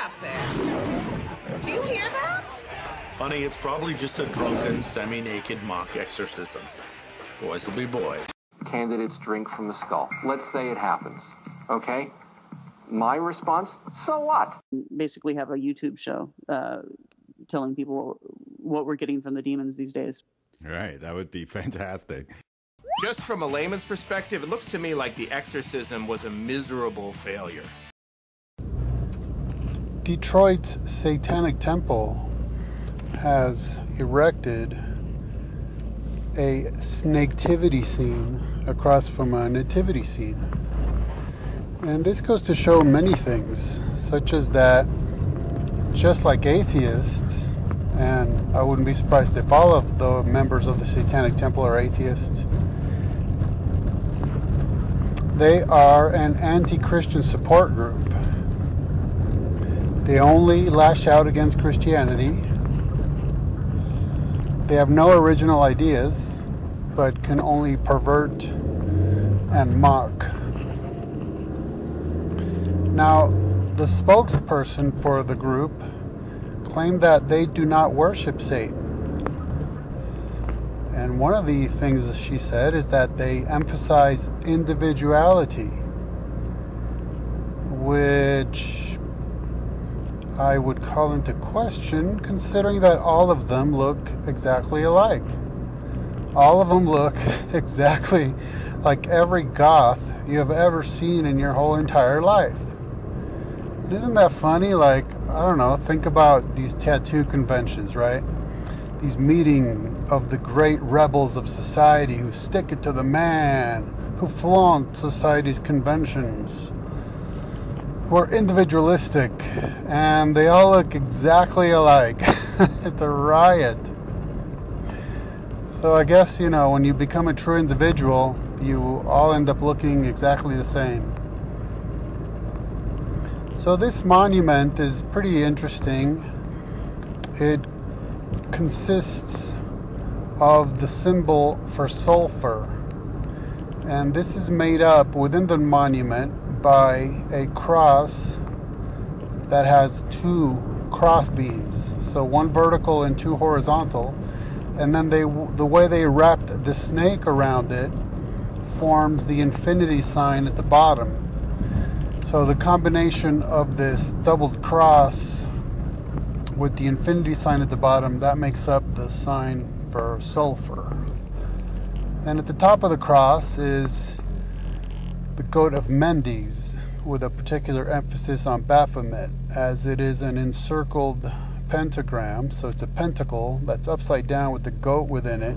laughing. Do you hear that? Honey, it's probably just a drunken, semi-naked mock exorcism. Boys will be boys. Candidates drink from the skull. Let's say it happens, okay? My response, so what? Basically have a YouTube show telling people what we're getting from the demons these days. Right, that would be fantastic. Just from a layman's perspective, it looks to me like the exorcism was a miserable failure. Detroit's Satanic Temple has erected a Snaketivity scene across from a nativity scene. And this goes to show many things, such as that just like atheists, and I wouldn't be surprised if all of the members of the Satanic Temple are atheists, they are an anti-Christian support group. They only lash out against Christianity. They have no original ideas, but can only pervert and mock. Now, the spokesperson for the group claimed that they do not worship Satan. And one of the things that she said is that they emphasize individuality, which I would call into question, considering that all of them look exactly alike. All of them look exactly like every goth you have ever seen in your whole entire life. And isn't that funny? Like, I don't know, think about these tattoo conventions, right? These meeting of the great rebels of society who stick it to the man, who flaunt society's conventions, who are individualistic, and they all look exactly alike. It's a riot. So I guess, you know, when you become a true individual, you all end up looking exactly the same. So this monument is pretty interesting. It consists of the symbol for sulfur, and this is made up within the monument by a cross that has two cross beams, so one vertical and two horizontal, and then the way they wrapped the snake around it forms the infinity sign at the bottom. So the combination of this doubled cross with the infinity sign at the bottom, that makes up the sign for sulfur. And at the top of the cross is the goat of Mendes, with a particular emphasis on Baphomet, as it is an encircled pentagram. So it's a pentacle that's upside down with the goat within it.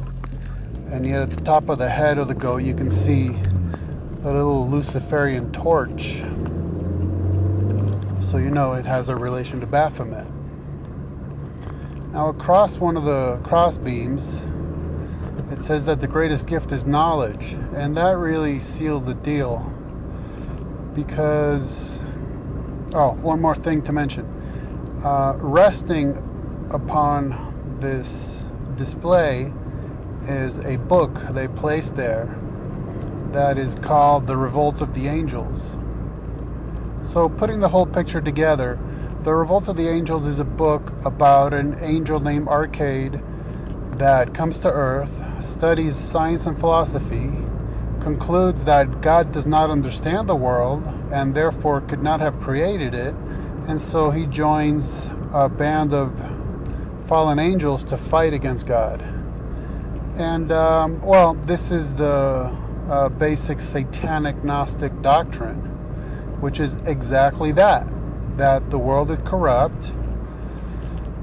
And yet at the top of the head of the goat, you can see a little Luciferian torch. So you know it has a relation to Baphomet. Now across one of the cross beams, it says that the greatest gift is knowledge, and that really seals the deal, because, oh, one more thing to mention. Resting upon this display is a book they placed there that is called The Revolt of the Angels. So putting the whole picture together, The Revolt of the Angels is a book about an angel named Arcade that comes to Earth, studies science and philosophy, concludes that God does not understand the world and therefore could not have created it, and so he joins a band of fallen angels to fight against God. And, well, this is the basic satanic Gnostic doctrine, which is exactly that the world is corrupt,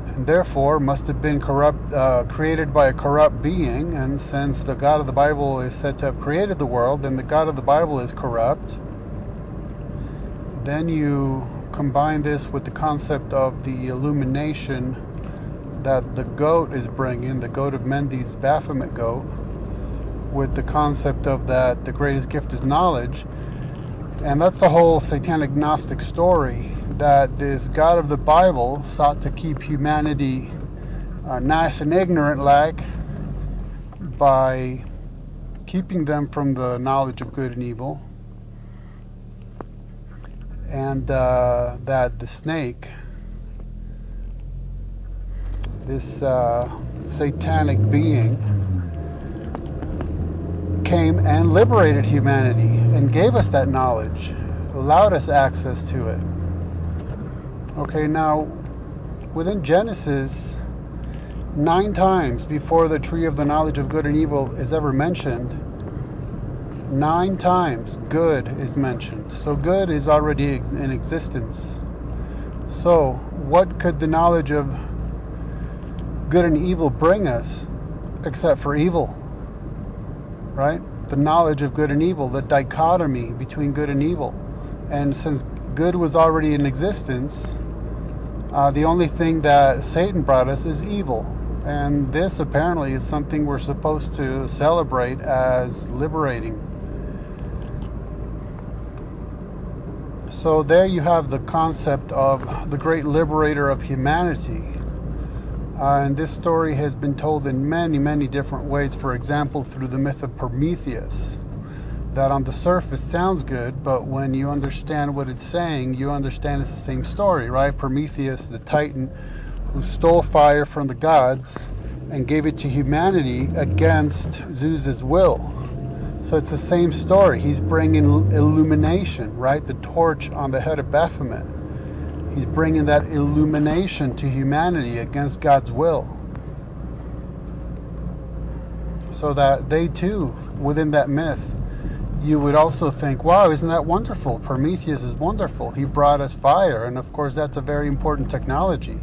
and therefore must have been created by a corrupt being. And since the God of the Bible is said to have created the world, then the God of the Bible is corrupt. Then you combine this with the concept of the illumination that the goat is bringing, the goat of Mendes, Baphomet goat, with the concept of that the greatest gift is knowledge. And that's the whole satanic Gnostic story, that this God of the Bible sought to keep humanity nice and ignorant like by keeping them from the knowledge of good and evil, and that the snake this satanic being, came and liberated humanity and gave us that knowledge, allowed us access to it. Okay, now within Genesis, 9 times before the tree of the knowledge of good and evil is ever mentioned, 9 times good is mentioned. So good is already in existence. So what could the knowledge of good and evil bring us except for evil? Right? The knowledge of good and evil, the dichotomy between good and evil. And since good was already in existence, the only thing that Satan brought us is evil. And this apparently is something we're supposed to celebrate as liberating. So there you have the concept of the great liberator of humanity. And this story has been told in many, many different ways. For example, through the myth of Prometheus. That on the surface sounds good, but when you understand what it's saying, you understand it's the same story, right? Prometheus, the Titan, who stole fire from the gods and gave it to humanity against Zeus's will. So it's the same story. He's bringing illumination, right? The torch on the head of Baphomet. He's bringing that illumination to humanity against God's will. So that they too, within that myth, you would also think, wow, isn't that wonderful? Prometheus is wonderful. He brought us fire. And of course, that's a very important technology.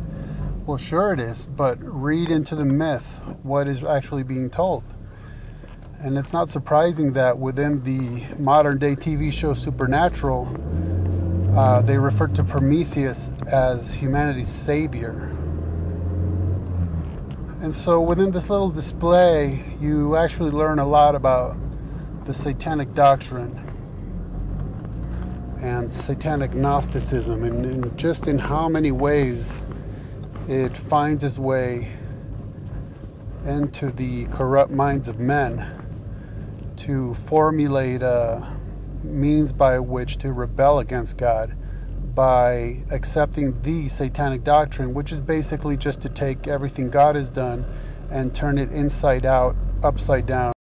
Well, sure it is, but read into the myth what is actually being told. And it's not surprising that within the modern day TV show Supernatural, they refer to Prometheus as humanity's savior. And so within this little display, you actually learn a lot about the satanic doctrine and satanic Gnosticism, and just in how many ways it finds its way into the corrupt minds of men to formulate means by which to rebel against God by accepting the satanic doctrine, which is basically just to take everything God has done and turn it inside out, upside down,